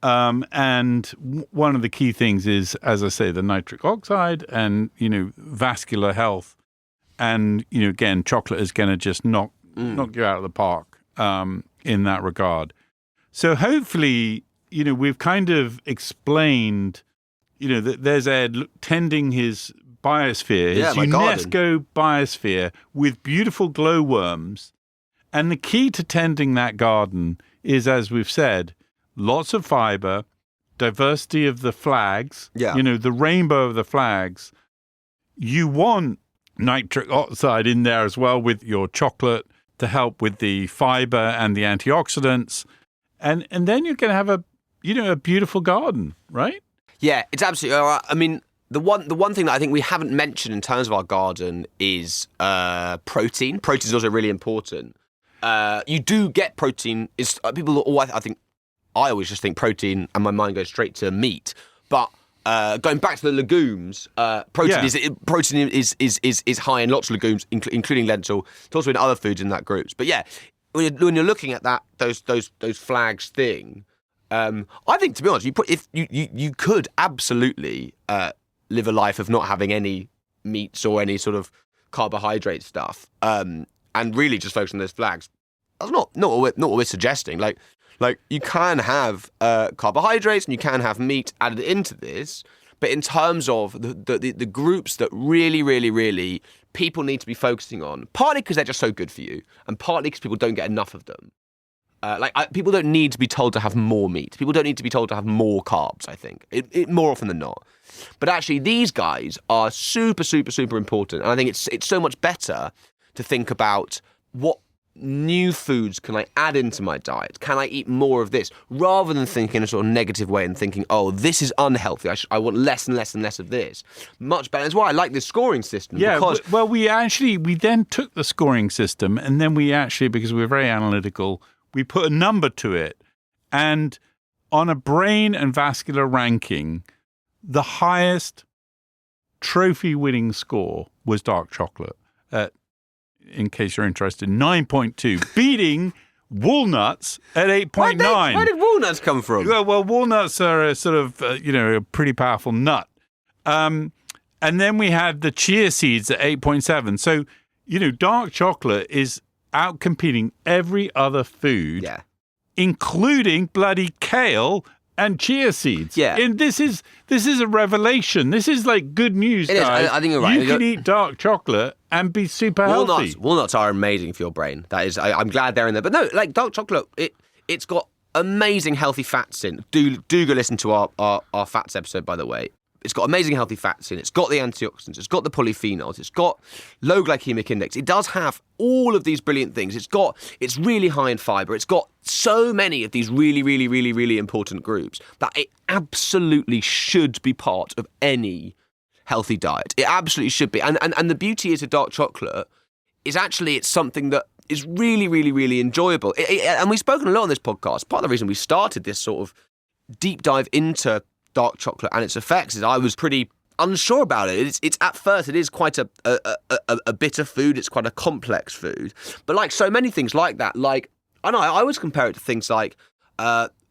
S2: And one of the key things is, as I say, the nitric oxide and, vascular health. And, again, chocolate is going to just knock you out of the park in that regard. So hopefully, we've kind of explained, that there's Ed tending his biosphere, his UNESCO biosphere with beautiful glowworms. And the key to tending that garden is, as we've said, lots of fiber, diversity of the flags, the rainbow of the flags. You want nitric oxide in there as well with your chocolate to help with the fiber and the antioxidants. And then you're going to have a beautiful garden, right?
S1: Yeah, it's absolutely all right. I mean, the one thing that I think we haven't mentioned in terms of our garden is protein. Protein is also really important. You do get protein. I always just think protein, and my mind goes straight to meat. But going back to the legumes, protein is high in lots of legumes, including lentil. It's also in other foods in that groups. But yeah, when you're looking at that those flags thing, I think, to be honest, you could absolutely live a life of not having any meats or any sort of carbohydrate stuff, and really just focus on those flags. That's not what we're suggesting. Like you can have carbohydrates and you can have meat added into this, but in terms of the groups that really, really, really people need to be focusing on, partly because they're just so good for you, and partly because people don't get enough of them. People don't need to be told to have more meat. People don't need to be told to have more carbs, I think, it more often than not. But actually, these guys are super, super, super important. And I think it's so much better to think about what new foods can I add into my diet? Can I eat more of this? Rather than thinking in a sort of negative way and thinking, oh, this is unhealthy. I want less and less and less of this. Much better. That's why I like this scoring system.
S2: Yeah,
S1: because
S2: we then took the scoring system and then we actually, because we were very analytical, we put a number to it. And on a brain and vascular ranking, the highest trophy-winning score was dark chocolate. In case you're interested, 9.2, beating walnuts at 8.9.
S1: Where did walnuts come from?
S2: Well, walnuts are a sort of, a pretty powerful nut. And then we had the chia seeds at 8.7. So, dark chocolate is outcompeting every other food, including bloody kale and chia seeds.
S1: Yeah.
S2: And this is a revelation. This is like good news, guys.
S1: I think you're right.
S2: You can eat dark chocolate and be super healthy.
S1: Walnuts are amazing for your brain. That is, I'm glad they're in there. But no, like dark chocolate, it's got amazing healthy fats in. Do go listen to our fats episode, by the way. It's got amazing healthy fats in. It's got the antioxidants. It's got the polyphenols. It's got low glycemic index. It does have all of these brilliant things. It's really high in fibre. It's got so many of these really, really, really, really important groups that it absolutely should be part of any healthy diet. It absolutely should be. And the beauty is of dark chocolate is actually it's something that is really, really, really enjoyable. And we've spoken a lot on this podcast. Part of the reason we started this sort of deep dive into dark chocolate and its effects is I was pretty unsure about it. It's at first it is quite a bitter food. It's quite a complex food. But like so many things like that, like I always compare it to things like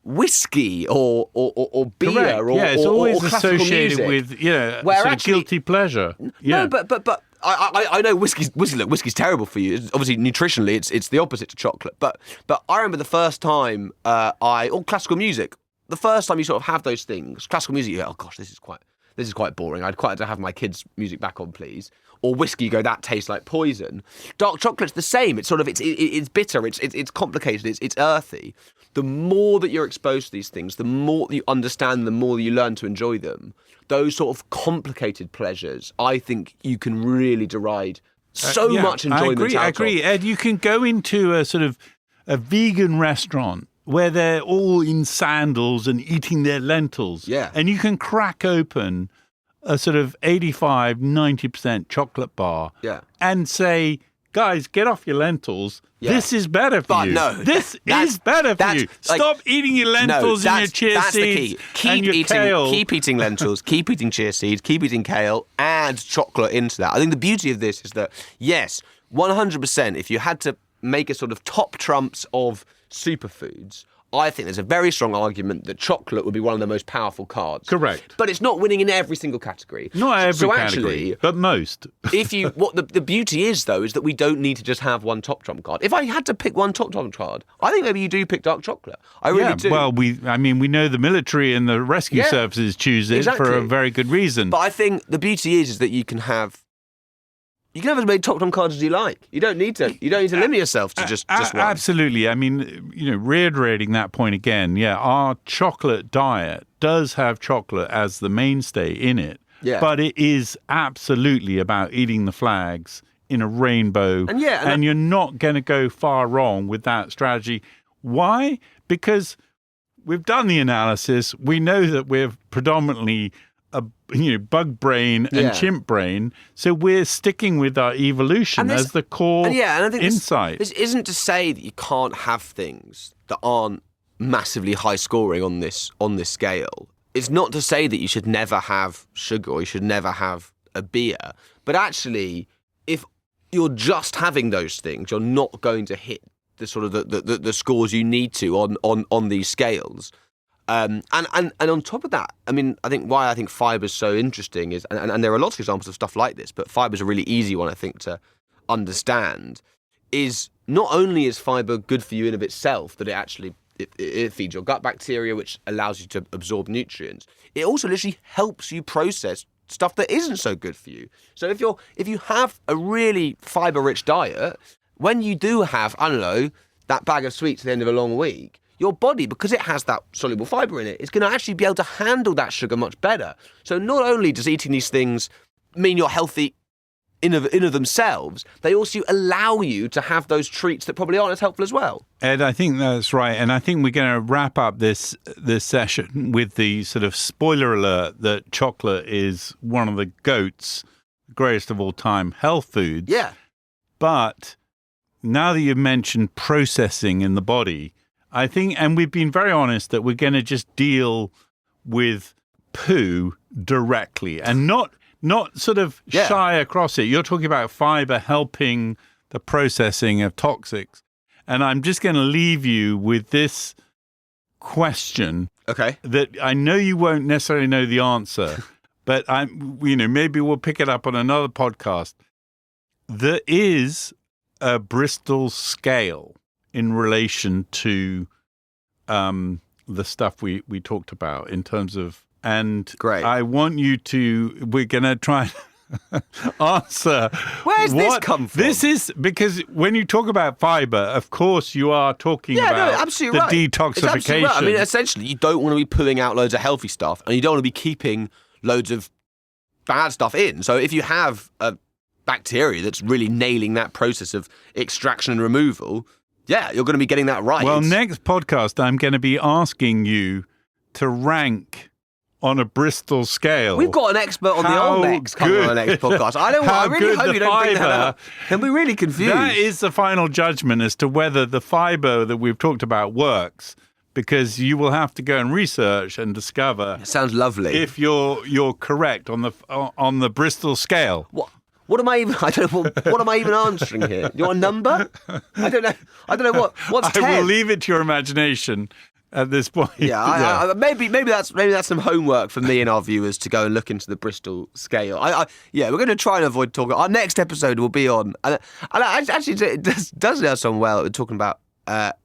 S1: whiskey or beer.
S2: Correct.
S1: Or
S2: it's always
S1: or classical
S2: associated
S1: music,
S2: with
S1: where
S2: sort of
S1: actually,
S2: guilty pleasure. Yeah.
S1: No, but I know whiskey's terrible for you. Obviously, nutritionally, it's the opposite to chocolate. But I remember the first time or classical music. The first time you sort of have those things, classical music, you go, oh gosh, this is quite boring. I'd quite like to have my kids' music back on, please. Or whiskey, you go, that tastes like poison. Dark chocolate's the same. It's sort of it's bitter. It's complicated. It's earthy. The more that you're exposed to these things, the more that you understand, the more that you learn to enjoy them. Those sort of complicated pleasures, I think you can really deride so much enjoyment.
S2: I agree, Ed. You can go into a sort of a vegan restaurant where they're all in sandals and eating their lentils.
S1: Yeah.
S2: And you can crack open a sort of 85, 90% chocolate bar and say, guys, get off your lentils. Yeah. This is better for you.
S1: No,
S2: this is better for you. Stop eating your lentils and your chia seeds and your kale.
S1: Keep eating lentils, keep eating chia seeds, keep eating kale, add chocolate into that. I think the beauty of this is that, yes, 100%, if you had to make a sort of top trumps of superfoods, I think there's a very strong argument that chocolate would be one of the most powerful cards.
S2: Correct.
S1: But it's not winning in every single category.
S2: Not every category,
S1: actually,
S2: but most.
S1: The beauty is, though, is that we don't need to just have one top trump card. If I had to pick one top trump card, I think maybe you do pick dark chocolate. I really do.
S2: Well, we know the military and the rescue services choose it for a very good reason.
S1: But I think the beauty is that you can have as many top trump cards as you like. You don't need to limit yourself to just one.
S2: Absolutely. I mean, reiterating that point again, our chocolate diet does have chocolate as the mainstay in it. Yeah. But it is absolutely about eating the flags in a rainbow. And you're not going to go far wrong with that strategy. Why? Because we've done the analysis. We know that we're predominantly bug brain and chimp brain, so we're sticking with our evolution as the core insight.
S1: This isn't to say that you can't have things that aren't massively high scoring on this scale. It's not to say that you should never have sugar or you should never have a beer, but actually, if you're just having those things, you're not going to hit the sort of the scores you need to on these scales. And on top of that, I mean, I think fibre is so interesting is, and there are lots of examples of stuff like this, but fibre is a really easy one, I think, to understand, is not only is fibre good for you in of itself, that it feeds your gut bacteria, which allows you to absorb nutrients, it also literally helps you process stuff that isn't so good for you. So if you have a really fibre-rich diet, when you do have, I don't know, that bag of sweets at the end of a long week, your body, because it has that soluble fibre in it, is going to actually be able to handle that sugar much better. So not only does eating these things mean you're healthy in of themselves, they also allow you to have those treats that probably aren't as helpful as well.
S2: Ed, I think that's right. And I think we're going to wrap up this session with the sort of spoiler alert that chocolate is one of the GOAT's, greatest of all time, health foods.
S1: Yeah.
S2: But now that you've mentioned processing in the body, I think, and we've been very honest, that we're going to just deal with poo directly and not sort of shy across it. You're talking about fibre helping the processing of toxics. And I'm just going to leave you with this question
S1: Okay.
S2: that I know you won't necessarily know the answer, but maybe we'll pick it up on another podcast. There is a Bristol scale in relation to the stuff we talked about in terms of, and
S1: Great.
S2: I want you to, we're going to try and answer.
S1: Where's this come from?
S2: This is because when you talk about fiber, of course you are talking about
S1: absolutely
S2: the
S1: right.
S2: detoxification.
S1: It's absolutely right. I mean, essentially, you don't want to be pulling out loads of healthy stuff, and you don't want to be keeping loads of bad stuff in. So if you have a bacteria that's really nailing that process of extraction and removal, yeah, you're going to be getting that right.
S2: Well, next podcast, I'm going to be asking you to rank on a Bristol scale.
S1: We've got an expert on the Olmecs coming on the next podcast. I really hope you don't bring that up. They'll be really confused.
S2: That is the final judgment as to whether the fiber that we've talked about works, because you will have to go and research and discover.
S1: It sounds lovely.
S2: If you're correct on the Bristol scale.
S1: What am I even? I don't know. What am I even answering here? You want a number? I don't know. What's 10?
S2: I will leave it to your imagination at this point.
S1: Yeah, maybe that's some homework for me and our viewers to go and look into the Bristol scale. We're going to try and avoid talking. Our next episode will be on, and actually it does now sound well. We're talking about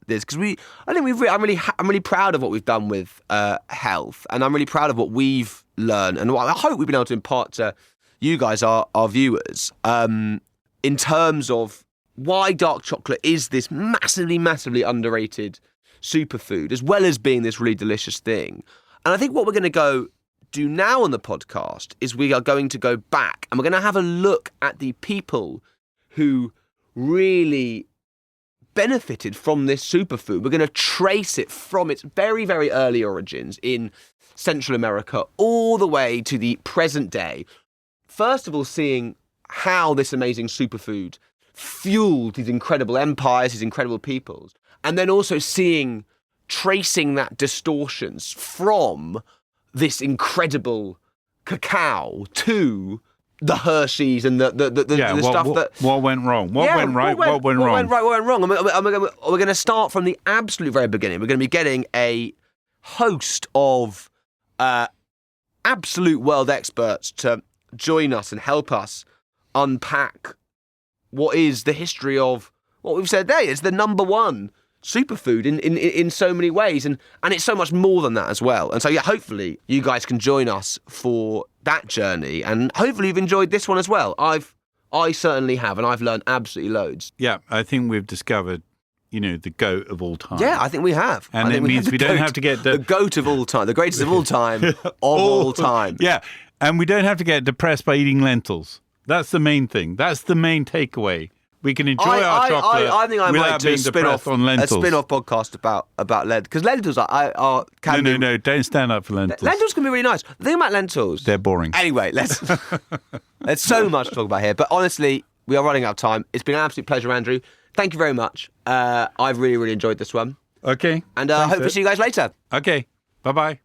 S1: this because I'm really proud of what we've done with health, and I'm really proud of what we've learned, and what I hope we've been able to impart to you guys, our viewers, in terms of why dark chocolate is this massively, massively underrated superfood, as well as being this really delicious thing. And I think what we're going to go do now on the podcast is we are going to go back and we're going to have a look at the people who really benefited from this superfood. We're going to trace it from its very, very early origins in Central America all the way to the present day. First of all, seeing how this amazing superfood fueled these incredible empires, these incredible peoples, and then also tracing that distortions from this incredible cacao to the Hershey's and the stuff that...
S2: What went wrong? What went right? What went wrong?
S1: What went wrong? We're going to start from the absolute very beginning. We're going to be getting a host of absolute world experts to join us and help us unpack what is the history of what we've said there. It's the number one superfood in so many ways, and it's so much more than that as well. And so hopefully you guys can join us for that journey, and hopefully you've enjoyed this one as well. I certainly have, and I've learned absolutely loads.
S2: Yeah, I think we've discovered the goat of all time.
S1: Yeah, I think we have.
S2: And it means we don't have to get
S1: the goat of all time, the greatest of all time, of all time.
S2: Yeah. And we don't have to get depressed by eating lentils. That's the main thing. That's the main takeaway. We can enjoy our chocolate
S1: I think I might do a
S2: spin-off
S1: podcast about lentils. Because lentils are
S2: No, don't stand up for lentils.
S1: Lentils can be really nice. The thing about lentils...
S2: They're boring.
S1: Anyway, there's so much to talk about here. But honestly, we are running out of time. It's been an absolute pleasure, Andrew. Thank you very much. I've really, really enjoyed this one.
S2: Okay.
S1: And hopefully see you guys later.
S2: Okay. Bye-bye.